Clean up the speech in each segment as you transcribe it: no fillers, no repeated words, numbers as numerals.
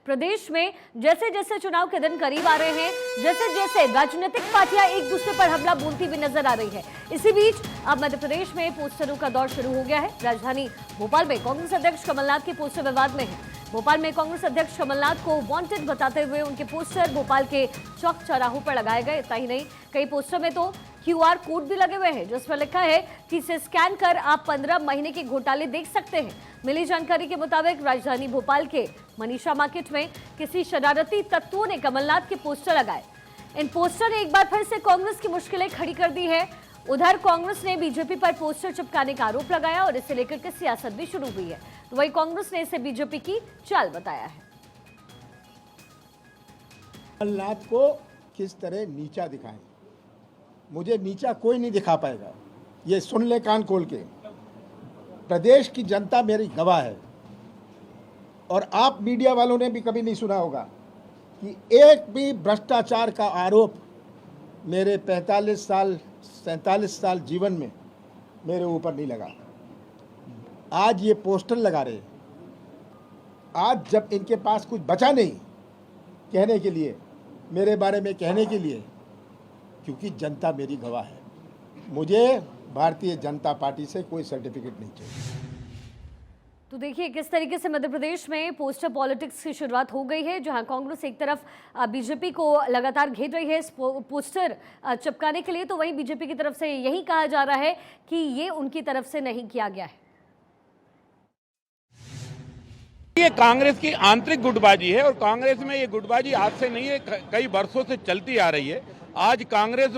प्रदेश में जैसे जैसे चुनाव के दिन करीब आ रहे हैं, जैसे जैसे राजनीतिक पार्टियां एक दूसरे पर हमला बोलती हुई नजर आ रही है, इसी बीच अब मध्य प्रदेश में पोस्टरों का दौर शुरू हो गया है। राजधानी भोपाल में कांग्रेस अध्यक्ष कमलनाथ के पोस्टर विवाद में है। भोपाल में कांग्रेस अध्यक्ष कमलनाथ को वांटेड बताते हुए उनके पोस्टर भोपाल के चौक चौराहों पर लगाए गए। इतना ही नहीं, कई पोस्टर में तो QR कोड भी लगे हुए हैं जिसमें लिखा है कि इसे स्कैन कर आप 15 महीने के घोटाले देख सकते हैं। मिली जानकारी के मुताबिक राजधानी भोपाल के मनीषा मार्केट में किसी शरारती तत्वों ने कमलनाथ के पोस्टर लगाए। इन पोस्टर ने एक बार फिर से कांग्रेस की मुश्किलें खड़ी कर दी है। उधर कांग्रेस ने बीजेपी पर पोस्टर चिपकाने का आरोप लगाया और इसे लेकर के सियासत भी शुरू हुई है। तो वही कांग्रेस ने इसे बीजेपी की चाल बताया है। कमलनाथ को किस तरह नीचा दिखाएं, मुझे नीचा कोई नहीं दिखा पाएगा। ये सुन ले कान खोल के, प्रदेश की जनता मेरी गवाह है। और आप मीडिया वालों ने भी कभी नहीं सुना होगा कि एक भी भ्रष्टाचार का आरोप मेरे 47 साल जीवन में मेरे ऊपर नहीं लगा। आज ये पोस्टर लगा रहे, आज जब इनके पास कुछ बचा नहीं कहने के लिए, मेरे बारे में कहने के लिए, क्योंकि जनता मेरी गवाह है, मुझे भारतीय जनता पार्टी से कोई सर्टिफिकेट नहीं चाहिए। तो देखिए किस तरीके से मध्य प्रदेश में पोस्टर पॉलिटिक्स की शुरुआत हो गई है, जहां कांग्रेस एक तरफ बीजेपी को लगातार घेर रही है इस पोस्टर चिपकाने के लिए, तो वहीं बीजेपी की तरफ से यही कहा जा रहा है कि ये उनकी तरफ से नहीं किया गया है। ये कांग्रेस की आंतरिक गुटबाजी है और कांग्रेस में ये गुटबाजी आज से नहीं है, कई वर्षों से चलती आ रही है। आज कांग्रेस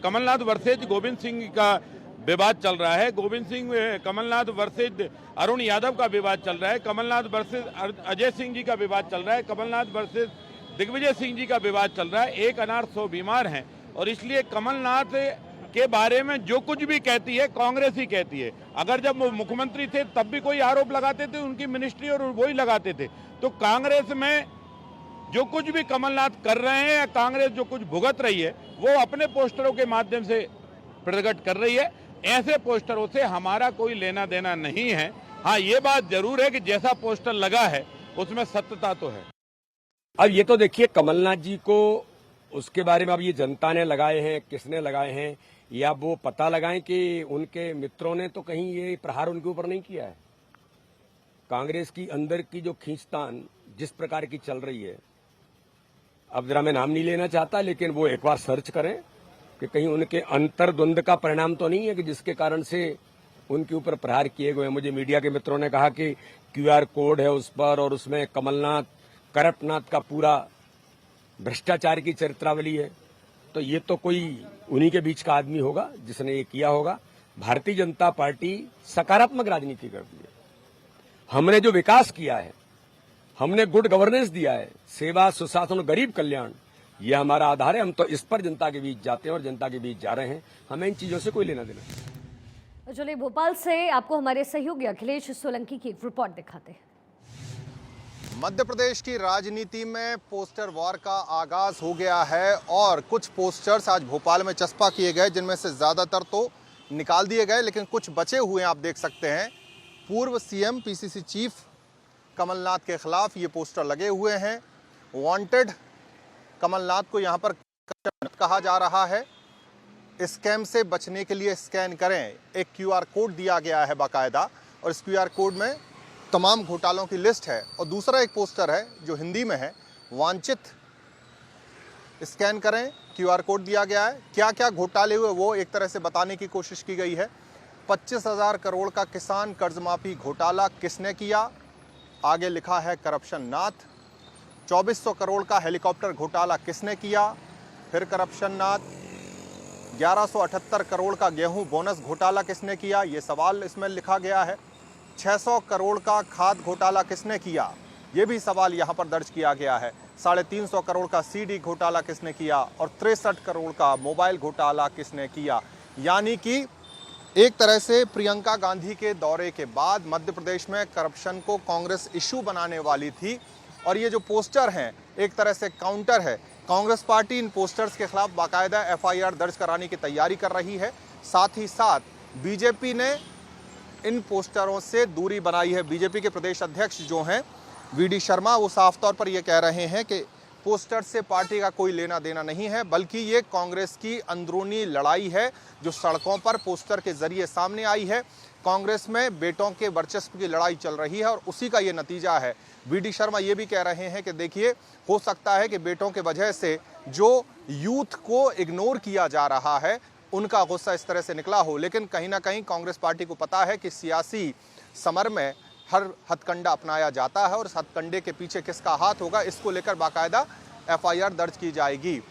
कमलनाथ वर्सेज गोविंद सिंह का विवाद चल रहा है, गोविंद सिंह कमलनाथ वर्सेज अरुण यादव का विवाद चल रहा है, कमलनाथ वर्सेज अजय सिंह जी का विवाद चल रहा है, कमलनाथ वर्सेज दिग्विजय सिंह जी का विवाद चल रहा है। एक अनार 100 बीमार हैं और इसलिए कमलनाथ के बारे में जो कुछ भी कहती है कांग्रेस ही कहती है। अगर जब वो मुख्यमंत्री थे तब भी कोई आरोप लगाते थे उनकी मिनिस्ट्री और वही लगाते थे। तो कांग्रेस में जो कुछ भी कमलनाथ कर रहे हैं या कांग्रेस जो कुछ भुगत रही है वो अपने पोस्टरों के माध्यम से प्रकट कर रही है। ऐसे पोस्टरों से हमारा कोई लेना देना नहीं है। हाँ, ये बात जरूर है कि जैसा पोस्टर लगा है उसमें सत्यता तो है। अब ये तो देखिए, कमलनाथ जी को उसके बारे में अब ये जनता ने लगाए हैं, किसने लगाए हैं, या वो पता लगाएं कि उनके मित्रों ने तो कहीं ये प्रहार उनके ऊपर नहीं किया है। कांग्रेस की अंदर की जो खींचतान जिस प्रकार की चल रही है, अब जरा मैं नाम नहीं लेना चाहता, लेकिन वो एक बार सर्च करें कि कहीं उनके अंतर्द्वंद का परिणाम तो नहीं है कि जिसके कारण से उनके ऊपर प्रहार किए गए। मुझे मीडिया के मित्रों ने कहा कि QR कोड है उस पर और उसमें कमलनाथ करप्टनाथ का पूरा भ्रष्टाचार की चरित्रावली है। तो ये तो कोई उन्हीं के बीच का आदमी होगा जिसने ये किया होगा। भारतीय जनता पार्टी सकारात्मक राजनीति करती है। हमने जो विकास किया है, हमने गुड गवर्नेंस दिया है, सेवा सुशासन गरीब कल्याण, ये हमारा आधार है। हम तो इस पर जनता के बीच जाते हैं और जनता के बीच जा रहे हैं। हमें इन चीजों से कोई लेना देना नहीं। चलिए भोपाल से आपको हमारे सहयोगी अखिलेश सोलंकी की एक रिपोर्ट दिखाते हैं। मध्य प्रदेश की राजनीति में पोस्टर वॉर का आगाज हो गया है और कुछ पोस्टर्स आज भोपाल में चस्पा किए गए, जिनमें से ज्यादातर तो निकाल दिए गए, लेकिन कुछ बचे हुए आप देख सकते हैं। पूर्व CM PCC चीफ कमलनाथ के खिलाफ ये पोस्टर लगे हुए हैं। वांटेड कमलनाथ को यहाँ पर कहा जा रहा है। स्कैम से बचने के लिए स्कैन करें, एक QR कोड दिया गया है बाकायदा और इस QR कोड में तमाम घोटालों की लिस्ट है। और दूसरा एक पोस्टर है जो हिंदी में है, वांछित स्कैन करें, QR कोड दिया गया है। क्या क्या घोटाले हुए वो एक तरह से बताने की कोशिश की गई है। 25,000 करोड़ का किसान कर्ज माफी घोटाला किसने किया, आगे लिखा है करप्शन नाथ। 2400 करोड़ का हेलीकॉप्टर घोटाला किसने किया, फिर करप्शन नाथ। 1178 करोड़ का गेहूं बोनस घोटाला किसने किया, ये सवाल इसमें लिखा गया है। 600 करोड़ का खाद घोटाला किसने किया, ये भी सवाल यहाँ पर दर्ज किया गया है। 350 करोड़ का CD घोटाला किसने किया और 63 करोड़ का मोबाइल घोटाला किसने किया। यानी कि एक तरह से प्रियंका गांधी के दौरे के बाद मध्य प्रदेश में करप्शन को कांग्रेस इशू बनाने वाली थी और ये जो पोस्टर हैं एक तरह से काउंटर है। कांग्रेस पार्टी इन पोस्टर्स के खिलाफ बाकायदा FIR दर्ज कराने की तैयारी कर रही है। साथ ही साथ बीजेपी ने इन पोस्टरों से दूरी बनाई है। बीजेपी के प्रदेश अध्यक्ष जो हैं वी.डी. शर्मा वो साफ तौर पर ये कह रहे हैं कि पोस्टर से पार्टी का कोई लेना देना नहीं है, बल्कि ये कांग्रेस की अंदरूनी लड़ाई है जो सड़कों पर पोस्टर के जरिए सामने आई है। कांग्रेस में बेटों के वर्चस्व की लड़ाई चल रही है और उसी का ये नतीजा है। वी.डी. शर्मा ये भी कह रहे हैं कि देखिए, हो सकता है कि बेटों के वजह से जो यूथ को इग्नोर किया जा रहा है उनका गुस्सा इस तरह से निकला हो, लेकिन कहीं ना कहीं कांग्रेस पार्टी को पता है कि सियासी समर में हर हथकंडा अपनाया जाता है और इस हथकंडे के पीछे किसका हाथ होगा, इसको लेकर बाकायदा एफआईआर दर्ज की जाएगी।